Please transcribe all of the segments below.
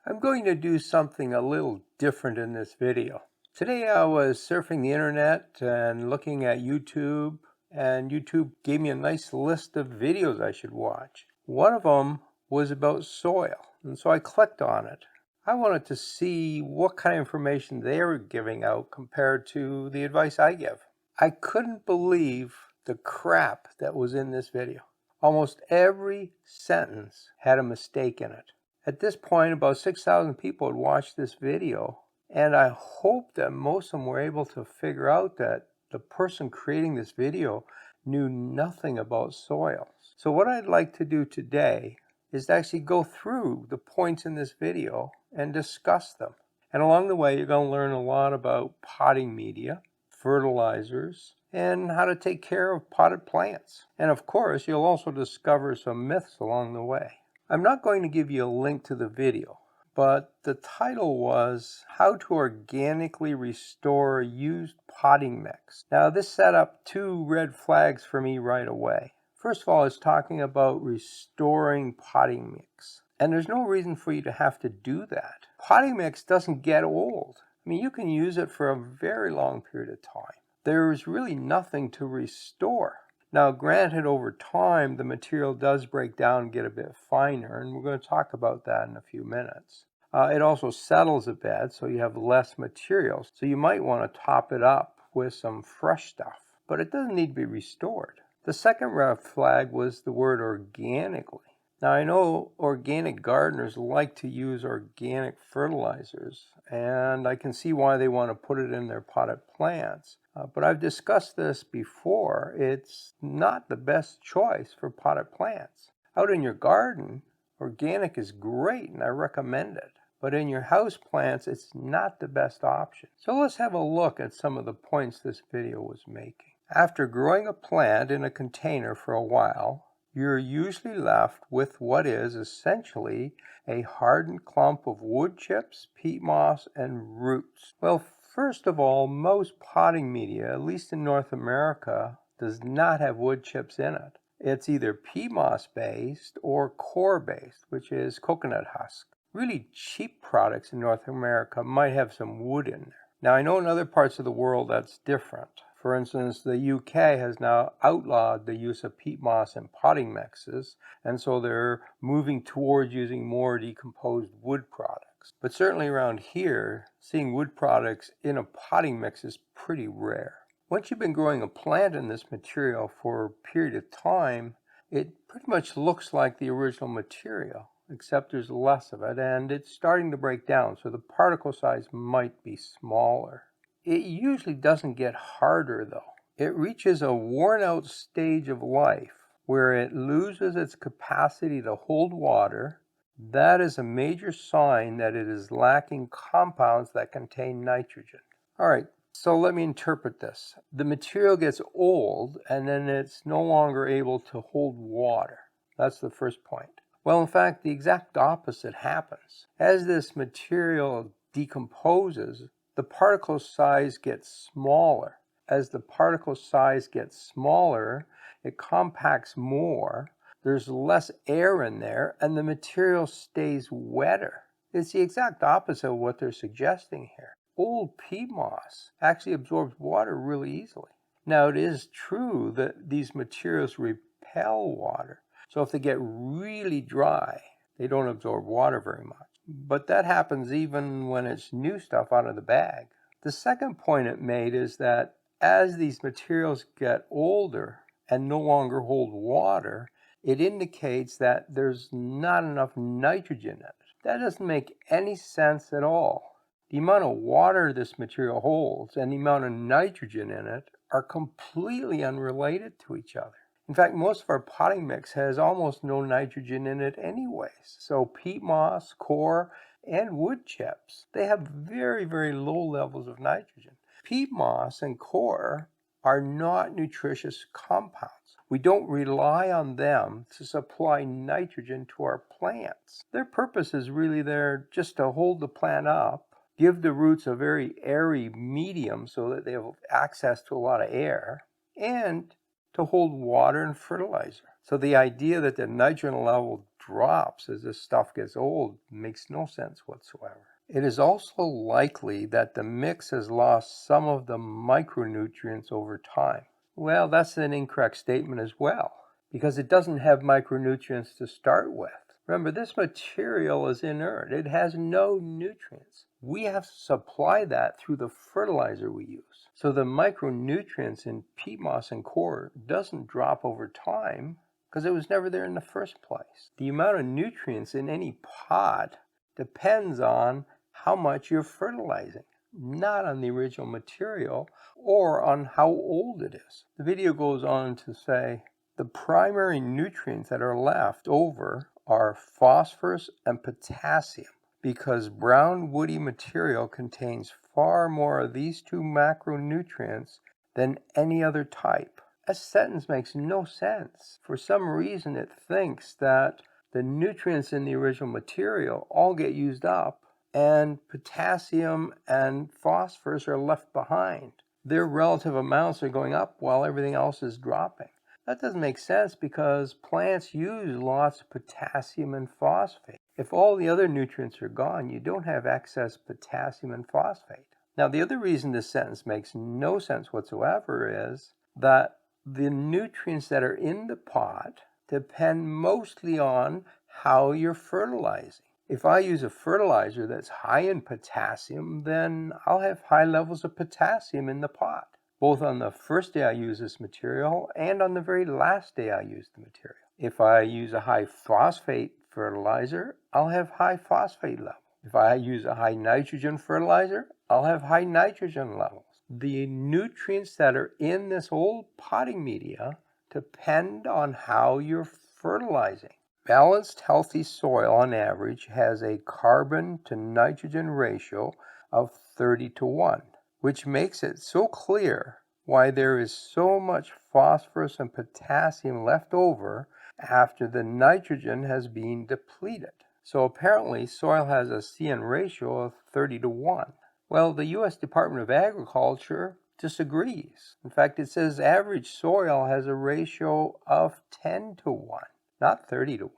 I'm going to do something a little different in this video. Today I was surfing the internet and looking at YouTube, and YouTube gave me a nice list of videos I should watch. One of them was about soil, and so I clicked on it. I wanted to see what kind of information they were giving out compared to the advice I give. I couldn't believe the crap that was in this video. Almost every sentence had a mistake in it. At this point, about 6,000 people had watched this video, and I hope that most of them were able to figure out that the person creating this video knew nothing about soils. So what I'd like to do today is to actually go through the points in this video and discuss them. And along the way, you're going to learn a lot about potting media, fertilizers, and how to take care of potted plants. And of course, you'll also discover some myths along the way. I'm not going to give you a link to the video, but the title was How to Organically Restore Used Potting Mix. Now, this set up two red flags for me right away. First of all, it's talking about restoring potting mix. And there's no reason for you to have to do that. Potting mix doesn't get old. I mean, you can use it for a very long period of time. There's really nothing to restore. Now, granted, over time, the material does break down and get a bit finer, and we're going to talk about that in a few minutes. It also settles a bit, so you have less materials. So you might want to top it up with some fresh stuff, but it doesn't need to be restored. The second red flag was the word organically. Now, I know organic gardeners like to use organic fertilizers, and I can see why they want to put it in their potted plants. But I've discussed this before. It's not the best choice for potted plants. Out in your garden, organic is great, and I recommend it. But in your house plants, it's not the best option. So let's have a look at some of the points this video was making. After growing a plant in a container for a while, you're usually left with what is essentially a hardened clump of wood chips, peat moss, and roots. Well, first of all, most potting media, at least in North America, does not have wood chips in it. It's either peat moss based or core based, which is coconut husk. Really cheap products in North America might have some wood in there. Now, I know in other parts of the world that's different. For instance, the UK has now outlawed the use of peat moss in potting mixes, and so they're moving towards using more decomposed wood products. But certainly around here, seeing wood products in a potting mix is pretty rare. Once you've been growing a plant in this material for a period of time, it pretty much looks like the original material, except there's less of it, and it's starting to break down, so the particle size might be smaller. It usually doesn't get harder, though. It reaches a worn-out stage of life where it loses its capacity to hold water. That is a major sign that it is lacking compounds that contain nitrogen. All right, so let me interpret this. The material gets old, and then it's no longer able to hold water. That's the first point. Well, in fact, the exact opposite happens. As this material decomposes, the particle size gets smaller. As the particle size gets smaller, it compacts more, there's less air in there, and the material stays wetter. It's the exact opposite of what they're suggesting here. Old peat moss actually absorbs water really easily. Now, it is true that these materials repel water, so if they get really dry, they don't absorb water very much. But that happens even when it's new stuff out of the bag. The second point it made is that as these materials get older and no longer hold water, it indicates that there's not enough nitrogen in it. That doesn't make any sense at all. The amount of water this material holds and the amount of nitrogen in it are completely unrelated to each other. In fact, most of our potting mix has almost no nitrogen in it anyways. So peat moss, core, and wood chips, they have very, very low levels of nitrogen. Peat moss and core are not nutritious compounds. We don't rely on them to supply nitrogen to our plants. Their purpose is really there just to hold the plant up, give the roots a very airy medium so that they have access to a lot of air, and to hold water and fertilizer. So the idea that the nitrogen level drops as this stuff gets old makes no sense whatsoever. It is also likely that the mix has lost some of the micronutrients over time. Well, that's an incorrect statement as well, because it doesn't have micronutrients to start with. Remember, this material is inert. It has no nutrients. We have to supply that through the fertilizer we use. So the micronutrients in peat moss and coir doesn't drop over time because it was never there in the first place. The amount of nutrients in any pot depends on how much you're fertilizing, not on the original material or on how old it is. The video goes on to say the primary nutrients that are left over are phosphorus and potassium, because brown woody material contains far more of these two macronutrients than any other type. That sentence makes no sense. For some reason it thinks that the nutrients in the original material all get used up and potassium and phosphorus are left behind. Their relative amounts are going up while everything else is dropping. That doesn't make sense because plants use lots of potassium and phosphate. If all the other nutrients are gone, you don't have excess potassium and phosphate. Now, the other reason this sentence makes no sense whatsoever is that the nutrients that are in the pot depend mostly on how you're fertilizing. If I use a fertilizer that's high in potassium, then I'll have high levels of potassium in the pot, both on the first day I use this material and on the very last day I use the material. If I use a high phosphate fertilizer, I'll have high phosphate levels. If I use a high nitrogen fertilizer, I'll have high nitrogen levels. The nutrients that are in this old potting media depend on how you're fertilizing. Balanced, healthy soil on average has a carbon to nitrogen ratio of 30:1, which makes it so clear why there is so much phosphorus and potassium left over after the nitrogen has been depleted. So apparently soil has a CN ratio of 30:1. Well, the U.S. Department of Agriculture disagrees. In fact, it says average soil has a ratio of 10:1, not 30:1.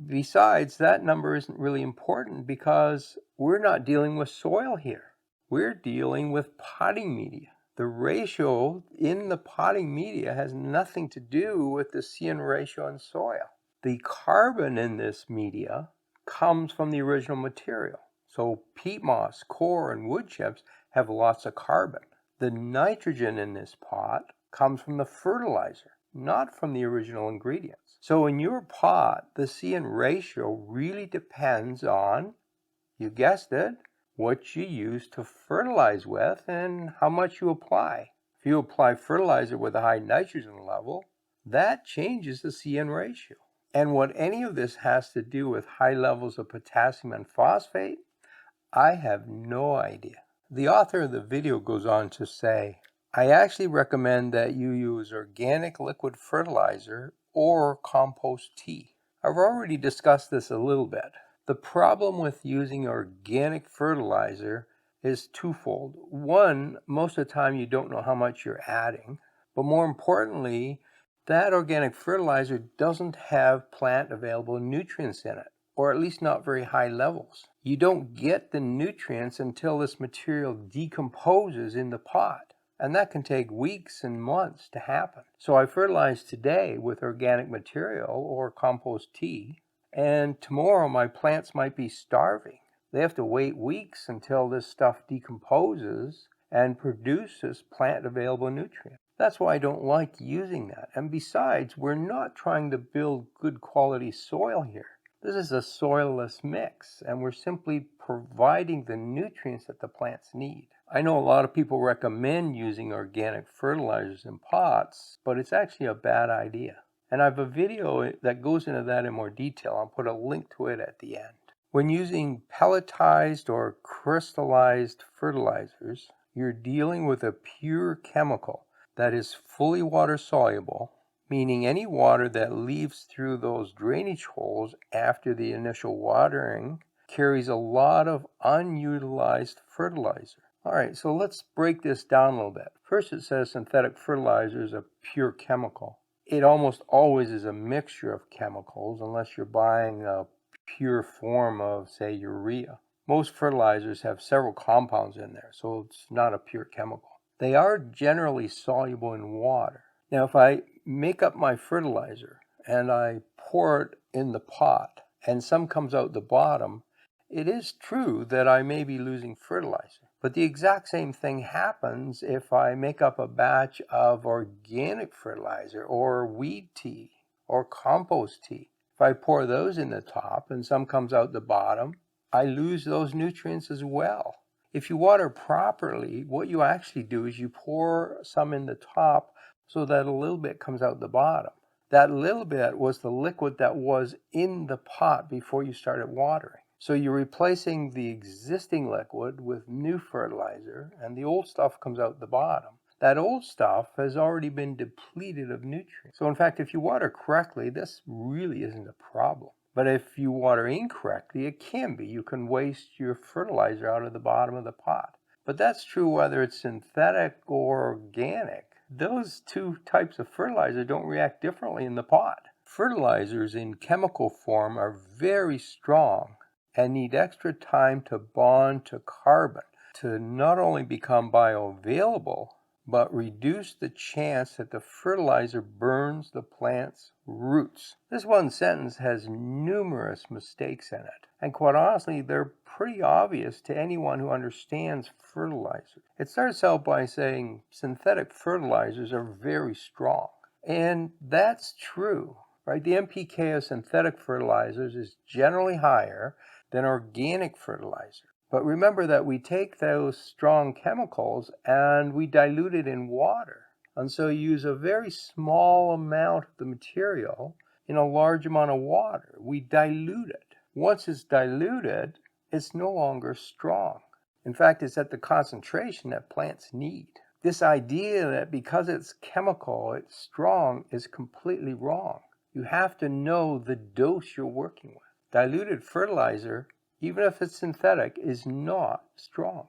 Besides, that number isn't really important because we're not dealing with soil here. We're dealing with potting media. The ratio in the potting media has nothing to do with the CN ratio in soil. The carbon in this media comes from the original material. So peat moss, coir, and wood chips have lots of carbon. The nitrogen in this pot comes from the fertilizer, not from the original ingredients. So in your pot, the CN ratio really depends on, you guessed it, what you use to fertilize with and how much you apply. If you apply fertilizer with a high nitrogen level, that changes the CN ratio. And what any of this has to do with high levels of potassium and phosphate, I have no idea. The author of the video goes on to say, I actually recommend that you use organic liquid fertilizer or compost tea. I've already discussed this a little bit. The problem with using organic fertilizer is twofold. One, most of the time you don't know how much you're adding, but more importantly, that organic fertilizer doesn't have plant available nutrients in it, or at least not very high levels. You don't get the nutrients until this material decomposes in the pot, and that can take weeks and months to happen. So I fertilize today with organic material or compost tea, and tomorrow my plants might be starving. They have to wait weeks until this stuff decomposes and produces plant available nutrients. That's why I don't like using that. And besides, we're not trying to build good quality soil here. This is a soilless mix, and we're simply providing the nutrients that the plants need. I know a lot of people recommend using organic fertilizers in pots, but it's actually a bad idea. And I have a video that goes into that in more detail. I'll put a link to it at the end. When using pelletized or crystallized fertilizers, you're dealing with a pure chemical that is fully water soluble, meaning any water that leaves through those drainage holes after the initial watering carries a lot of unutilized fertilizer. All right, so let's break this down a little bit. First, it says synthetic fertilizer is a pure chemical. it almost always is a mixture of chemicals unless you're buying a pure form of, say, urea. Most fertilizers have several compounds in there, so it's not a pure chemical. They are generally soluble in water. Now, if I make up my fertilizer and I pour it in the pot and some comes out the bottom, it is true that I may be losing fertilizer. But the exact same thing happens if I make up a batch of organic fertilizer or weed tea or compost tea. If I pour those in the top and some comes out the bottom, I lose those nutrients as well. If you water properly, what you actually do is you pour some in the top so that a little bit comes out the bottom. That little bit was the liquid that was in the pot before you started watering. So you're replacing the existing liquid with new fertilizer, and the old stuff comes out the bottom. That old stuff has already been depleted of nutrients. So in fact, if you water correctly, this really isn't a problem. But if you water incorrectly, it can be. You can waste your fertilizer out of the bottom of the pot. But that's true whether it's synthetic or organic. Those two types of fertilizer don't react differently in the pot. Fertilizers in chemical form are very strong and need extra time to bond to carbon to not only become bioavailable, but reduce the chance that the fertilizer burns the plant's roots. This one sentence has numerous mistakes in it, and quite honestly, they're pretty obvious to anyone who understands fertilizer. It starts out by saying synthetic fertilizers are very strong, and that's true, right? The NPK of synthetic fertilizers is generally higher than organic fertilizer. But remember that we take those strong chemicals and we dilute it in water. And so you use a very small amount of the material in a large amount of water. We dilute it. Once it's diluted, it's no longer strong. In fact, it's at the concentration that plants need. This idea that because it's chemical, it's strong is completely wrong. You have to know the dose you're working with. Diluted fertilizer, even if it's synthetic, is not strong.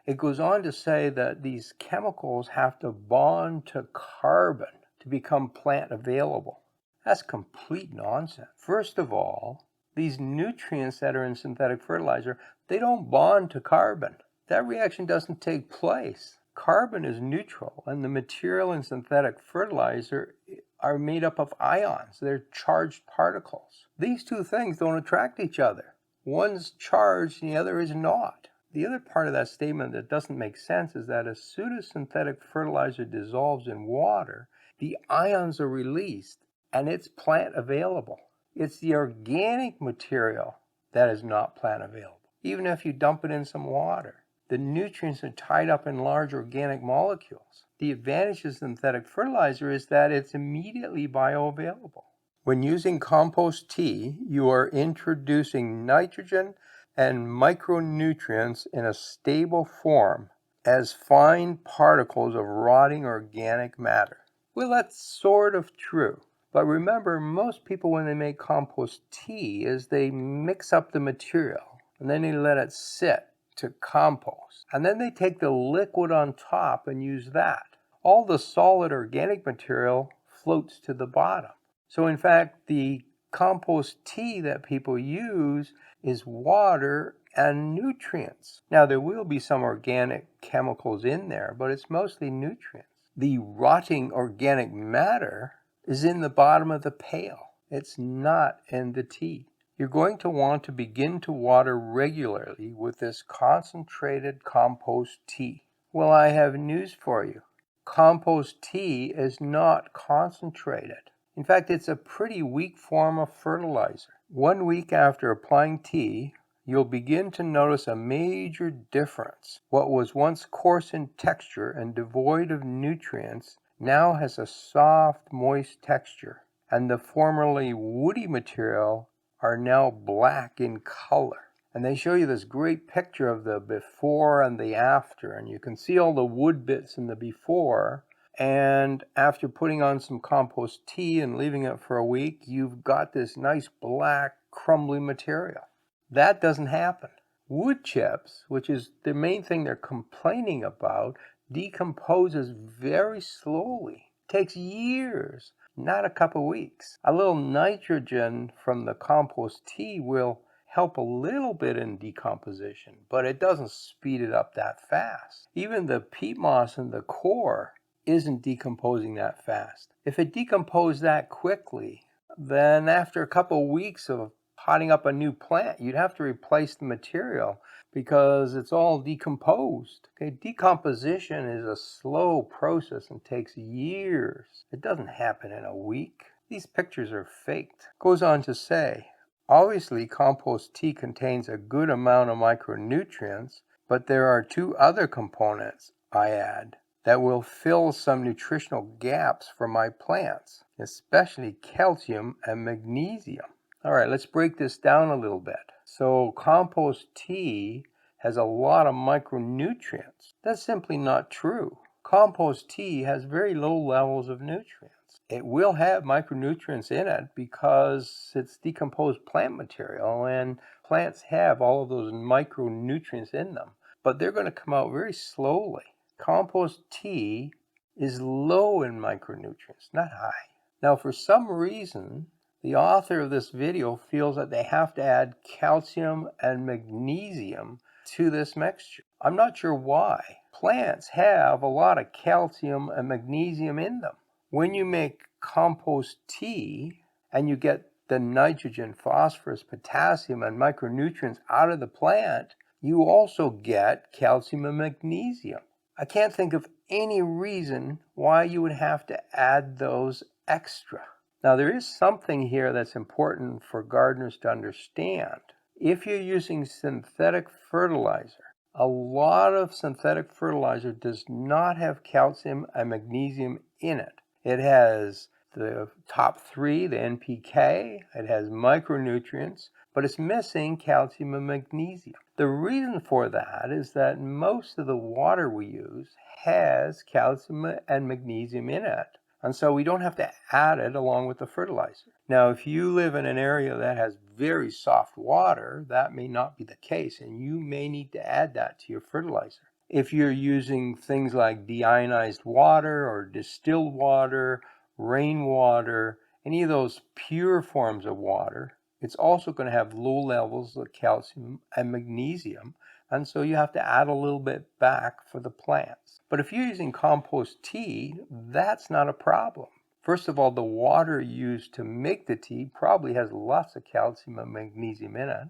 It goes on to say that these chemicals have to bond to carbon to become plant available. That's complete nonsense. First of all, these nutrients that are in synthetic fertilizer, they don't bond to carbon. That reaction doesn't take place. Carbon is neutral, and the material in synthetic fertilizer are made up of ions. They're charged particles. These two things don't attract each other. One's charged and the other is not. The other part of that statement that doesn't make sense is that as soon as synthetic fertilizer dissolves in water, the ions are released and it's plant available. It's the organic material that is not plant available, even if you dump it in some water. The nutrients are tied up in large organic molecules. The advantage of synthetic fertilizer is that it's immediately bioavailable. When using compost tea, you are introducing nitrogen and micronutrients in a stable form as fine particles of rotting organic matter. Well, that's sort of true. But remember, most people when they make compost tea is they mix up the material and then they let it sit to compost. And then they take the liquid on top and use that. All the solid organic material floats to the bottom. So in fact, the compost tea that people use is water and nutrients. Now there will be some organic chemicals in there, but it's mostly nutrients. The rotting organic matter is in the bottom of the pail. It's not in the tea. You're going to want to begin to water regularly with this concentrated compost tea. Well, I have news for you. Compost tea is not concentrated. In fact, it's a pretty weak form of fertilizer. 1 week after applying tea, you'll begin to notice a major difference. What was once coarse in texture and devoid of nutrients now has a soft, moist texture, and the formerly woody material are now black in color. And they show you this great picture of the before and the after, and you can see all the wood bits in the before, and after putting on some compost tea and leaving it for a week, you've got this nice black crumbly material. That doesn't happen. Wood chips, which is the main thing they're complaining about, decomposes very slowly. It takes years not a couple weeks. A little nitrogen from the compost tea will help a little bit in decomposition, but it doesn't speed it up that fast. Even the peat moss in the core isn't decomposing that fast. If it decomposed that quickly, then after a couple weeks of potting up a new plant, you'd have to replace the material because it's all decomposed. Okay, decomposition is a slow process and takes years. It doesn't happen in a week. These pictures are faked. Goes on to say, obviously compost tea contains a good amount of micronutrients, but there are two other components, I add, that will fill some nutritional gaps for my plants, especially calcium and magnesium. All right, let's break this down a little bit. So compost tea has a lot of micronutrients. That's simply not true. Compost tea has very low levels of nutrients. It will have micronutrients in it because it's decomposed plant material, and plants have all of those micronutrients in them, but they're going to come out very slowly. Compost tea is low in micronutrients, not high. Now, for some reason, the author of this video feels that they have to add calcium and magnesium to this mixture. I'm not sure why. Plants have a lot of calcium and magnesium in them. When you make compost tea and you get the nitrogen, phosphorus, potassium, and micronutrients out of the plant, you also get calcium and magnesium. I can't think of any reason why you would have to add those extra. Now, there is something here that's important for gardeners to understand. If you're using synthetic fertilizer, a lot of synthetic fertilizer does not have calcium and magnesium in it. It has the top three, the NPK, it has micronutrients, but it's missing calcium and magnesium. The reason for that is that most of the water we use has calcium and magnesium in it. And so we don't have to add it along with the fertilizer. Now, if you live in an area that has very soft water, that may not be the case, and you may need to add that to your fertilizer. If you're using things like deionized water or distilled water, rainwater, any of those pure forms of water, it's also going to have low levels of calcium and magnesium, and so you have to add a little bit back for the plants. But if you're using compost tea, that's not a problem. First of all, the water used to make the tea probably has lots of calcium and magnesium in it.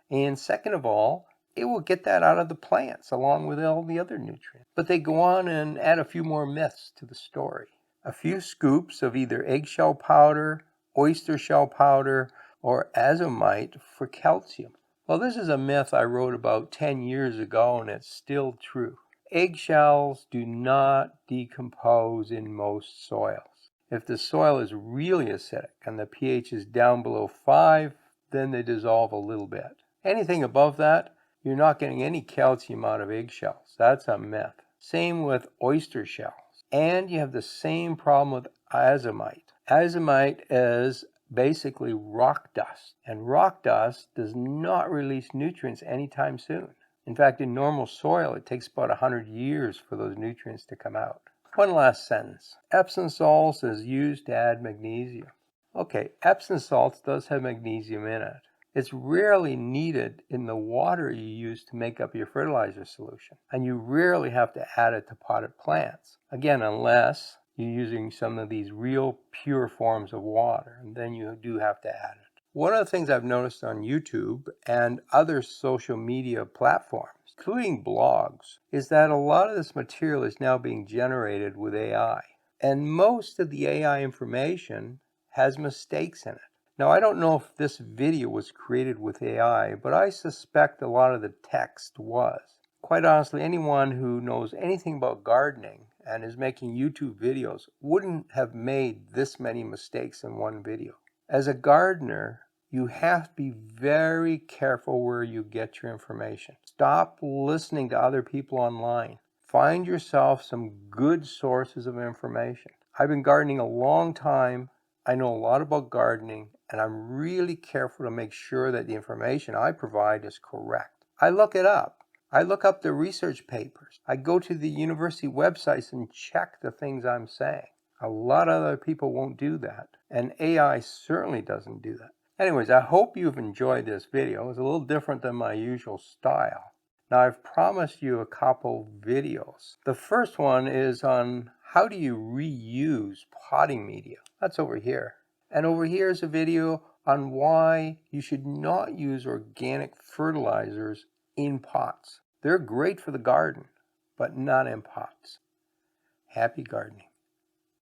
And second of all, it will get that out of the plants along with all the other nutrients. But they go on and add a few more myths to the story. A few scoops of either eggshell powder, oyster shell powder, or azomite for calcium. Well, this is a myth I wrote about 10 years ago, and it's still true. Eggshells do not decompose in most soils. If the soil is really acidic and the pH is down below 5, then they dissolve a little bit. Anything above that, you're not getting any calcium out of eggshells. That's a myth. Same with oyster shells. And you have the same problem with azomite. Azomite is basically rock dust, and rock dust does not release nutrients anytime soon. In fact, in normal soil, it takes about 100 years for those nutrients to come out. One last sentence. Epsom salts is used to add magnesium. Okay, Epsom salts does have magnesium in it. It's rarely needed in the water you use to make up your fertilizer solution, and you rarely have to add it to potted plants. Again, unless you're using some of these real pure forms of water, and then you do have to add it. One of the things I've noticed on YouTube and other social media platforms, including blogs, is that a lot of this material is now being generated with AI. And most of the AI information has mistakes in it. Now, I don't know if this video was created with AI, but I suspect a lot of the text was. Quite honestly, anyone who knows anything about gardening and is making YouTube videos wouldn't have made this many mistakes in one video. As a gardener, you have to be very careful where you get your information. Stop listening to other people online. Find yourself some good sources of information. I've been gardening a long time. I know a lot about gardening, and I'm really careful to make sure that the information I provide is correct. I look it up. I look up the research papers. I go to the university websites and check the things I'm saying. A lot of other people won't do that, and AI certainly doesn't do that. Anyways, I hope you've enjoyed this video. It's a little different than my usual style. Now, I've promised you a couple videos. The first one is on how do you reuse potting media. That's over here. And over here is a video on why you should not use organic fertilizers in pots. They're great for the garden, but not in pots. Happy gardening.